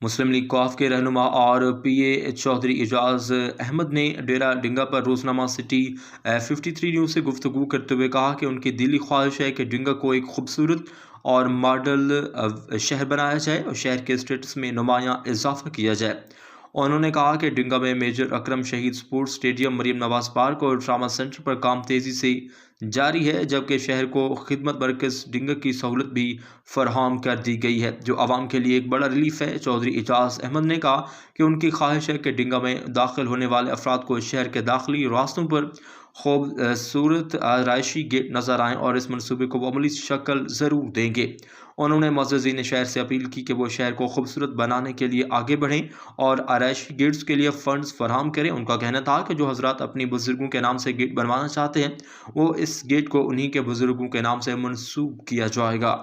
مسلم league قوف کے رہنما اور پی اے چودھری اعجاز احمد نے ڈیرہ ڈنگا پر روزنامہ سٹی 53 نیوز سے گفتگو کرتے ہوئے کہا کہ ان کی دلی خواہش ہے کہ ڈنگا کو ایک خوبصورت اور ماڈل شہر بنایا جائے اور شہر کے اسٹیٹس میں نمایاں اضافہ کیا جائے۔ انہوں نے کہا کہ ڈنگا میں میجر اکرم شہید sports stadium, Maryam Nawaz park اور ٹراما سینٹر پر کام تیزی سے جاری ہے، جبکہ شہر کو خدمت مرکز ڈنگا کی سہولت بھی فراہم کر دی گئی ہے، جو عوام کے لیے ایک بڑا ریلیف ہے۔ چودھری اعجاز احمد نے کہا کہ ان کی خواہش ہے کہ ڈنگا میں داخل ہونے والے افراد کو شہر کے داخلی راستوں پر خوبصورت رہائشی گیٹ نظر آئیں اور اس منصوبے کو وہ عملی شکل ضرور دیں گے۔ انہوں نے معززین شہر سے اپیل کی کہ وہ شہر کو خوبصورت بنانے کے لیے آگے بڑھیں اور آرائشی گیٹس کے لیے فنڈز فراہم کریں۔ ان کا کہنا تھا کہ جو حضرات اپنی بزرگوں کے نام سے گیٹ بنوانا چاہتے ہیں، وہ اس گیٹ کو انہی کے بزرگوں کے نام سے منسوب کیا جائے گا۔